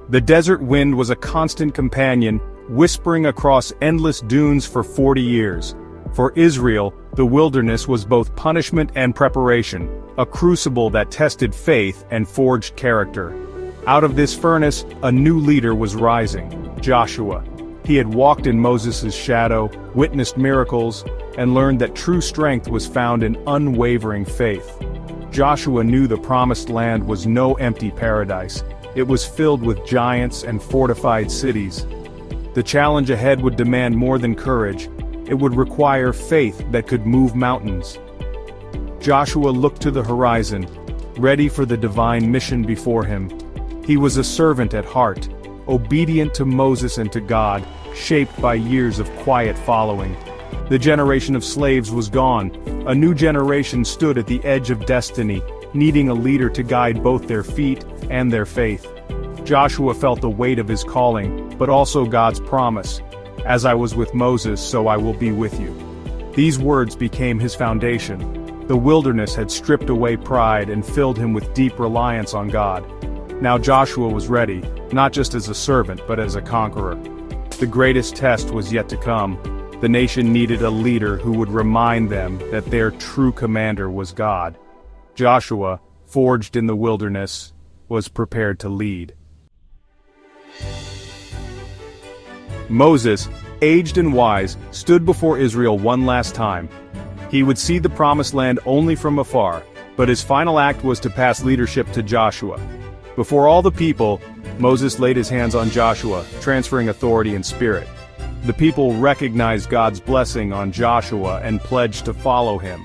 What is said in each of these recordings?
The desert wind was a constant companion, whispering across endless dunes for 40 years. For Israel, the wilderness was both punishment and preparation, a crucible that tested faith and forged character. Out of this furnace, a new leader was rising, Joshua. He had walked in Moses' shadow, witnessed miracles, and learned that true strength was found in unwavering faith. Joshua knew the promised land was no empty paradise. It was filled with giants and fortified cities. The challenge ahead would demand more than courage. It would require faith that could move mountains. Joshua looked to the horizon, ready for the divine mission before him. He was a servant at heart, obedient to Moses and to God, shaped by years of quiet following. The generation of slaves was gone. A new generation stood at the edge of destiny, needing a leader to guide both their feet and their faith. Joshua felt the weight of his calling, but also God's promise, "As I was with Moses, so I will be with you." These words became his foundation. The wilderness had stripped away pride and filled him with deep reliance on God. Now Joshua was ready, not just as a servant but as a conqueror. The greatest test was yet to come. The nation needed a leader who would remind them that their true commander was God. Joshua, forged in the wilderness, was prepared to lead. Moses, aged and wise, stood before Israel one last time. He would see the promised land only from afar, but his final act was to pass leadership to Joshua. Before all the people, Moses laid his hands on Joshua, transferring authority and spirit. The people recognized God's blessing on Joshua and pledged to follow him.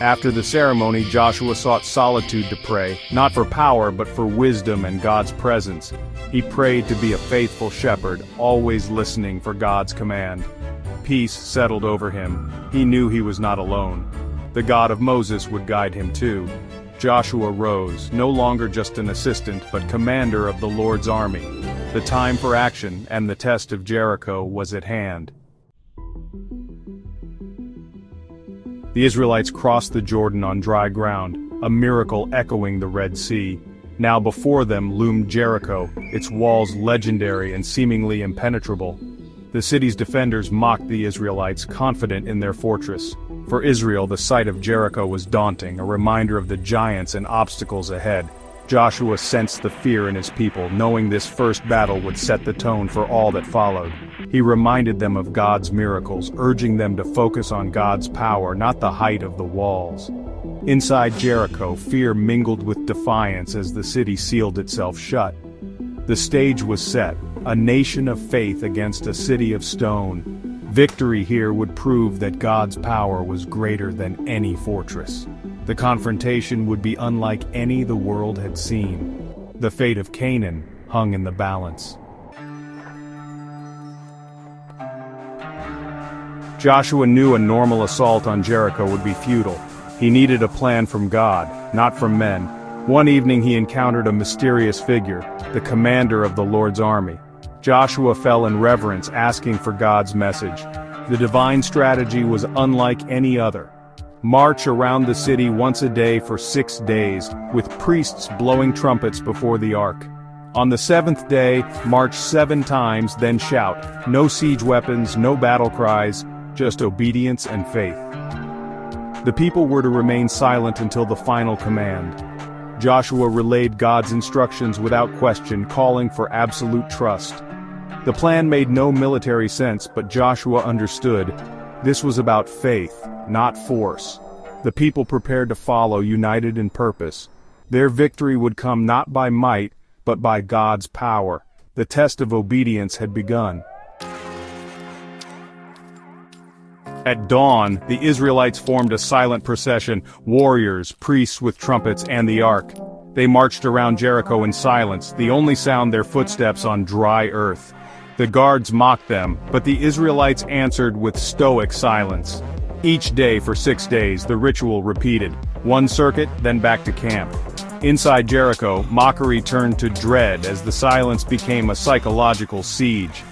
After the ceremony, Joshua sought solitude to pray, not for power but for wisdom and God's presence. He prayed to be a faithful shepherd, always listening for God's command. Peace settled over him. He knew he was not alone. The God of Moses would guide him too. Joshua rose, no longer just an assistant but commander of the Lord's army. The time for action and the test of Jericho was at hand. The Israelites crossed the Jordan on dry ground, a miracle echoing the Red Sea. Now before them loomed Jericho, its walls legendary and seemingly impenetrable. The city's defenders mocked the Israelites, confident in their fortress. For Israel, the sight of Jericho was daunting, a reminder of the giants and obstacles ahead. Joshua sensed the fear in his people, knowing this first battle would set the tone for all that followed. He reminded them of God's miracles, urging them to focus on God's power, not the height of the walls. Inside Jericho, fear mingled with defiance as the city sealed itself shut. The stage was set, a nation of faith against a city of stone. Victory here would prove that God's power was greater than any fortress. The confrontation would be unlike any the world had seen. The fate of Canaan hung in the balance. Joshua knew a normal assault on Jericho would be futile. He needed a plan from God, not from men. One evening he encountered a mysterious figure, the commander of the Lord's army. Joshua fell in reverence, asking for God's message. The divine strategy was unlike any other. March around the city once a day for 6 days, with priests blowing trumpets before the ark. On the 7th day, march 7 times, then shout. No siege weapons, no battle cries, just obedience and faith. The people were to remain silent until the final command. Joshua relayed God's instructions without question, calling for absolute trust. The plan made no military sense, but Joshua understood. This was about faith, not force. The people prepared to follow, united in purpose. Their victory would come not by might, but by God's power. The test of obedience had begun. At dawn, the Israelites formed a silent procession, warriors, priests with trumpets, and the ark. They marched around Jericho in silence, the only sound their footsteps on dry earth. The guards mocked them, but the Israelites answered with stoic silence. Each day for 6 days, the ritual repeated. One circuit, then back to camp. Inside Jericho, mockery turned to dread as the silence became a psychological siege.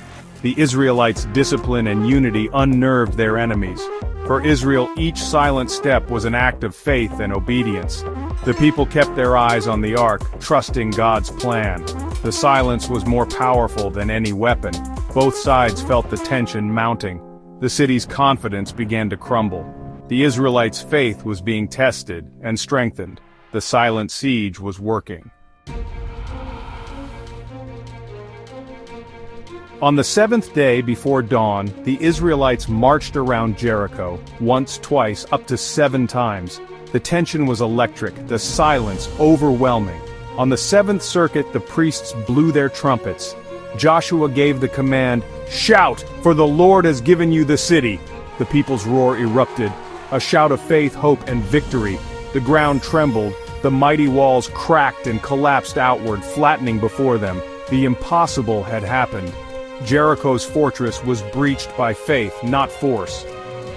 The Israelites' discipline and unity unnerved their enemies. For Israel, each silent step was an act of faith and obedience. The people kept their eyes on the ark, trusting God's plan. The silence was more powerful than any weapon. Both sides felt the tension mounting. The city's confidence began to crumble. The Israelites' faith was being tested and strengthened. The silent siege was working. On the seventh day before dawn, the Israelites marched around Jericho, once, twice, up to 7 times. The tension was electric, the silence overwhelming. On the 7th circuit, the priests blew their trumpets. Joshua gave the command, "Shout, for the Lord has given you the city." The people's roar erupted, a shout of faith, hope, and victory. The ground trembled, the mighty walls cracked and collapsed outward, flattening before them. The impossible had happened. Jericho's fortress was breached by faith, not force.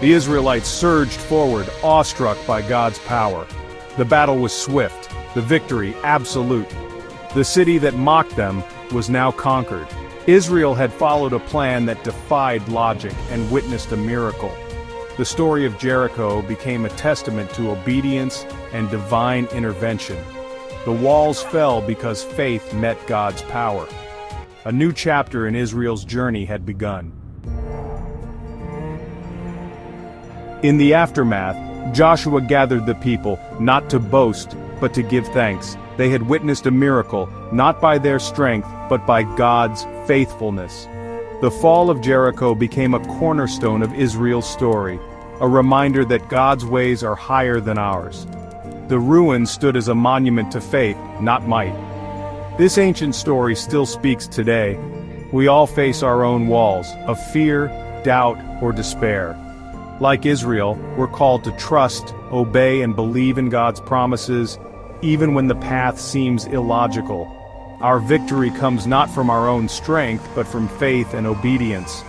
The Israelites surged forward, awestruck by God's power. The battle was swift, the victory absolute. The city that mocked them was now conquered. Israel had followed a plan that defied logic and witnessed a miracle. The story of Jericho became a testament to obedience and divine intervention. The walls fell because faith met God's power. A new chapter in Israel's journey had begun. In the aftermath, Joshua gathered the people, not to boast, but to give thanks. They had witnessed a miracle, not by their strength, but by God's faithfulness. The fall of Jericho became a cornerstone of Israel's story, a reminder that God's ways are higher than ours. The ruins stood as a monument to faith, not might. This ancient story still speaks today. We all face our own walls, of fear, doubt, or despair. Like Israel, we're called to trust, obey, and believe in God's promises, even when the path seems illogical. Our victory comes not from our own strength, but from faith and obedience.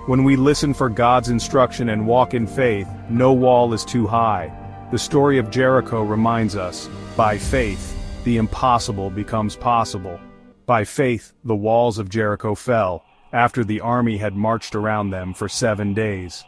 When we listen for God's instruction and walk in faith, no wall is too high. The story of Jericho reminds us, by faith, the impossible becomes possible. By faith, the walls of Jericho fell, after the army had marched around them for 7 days.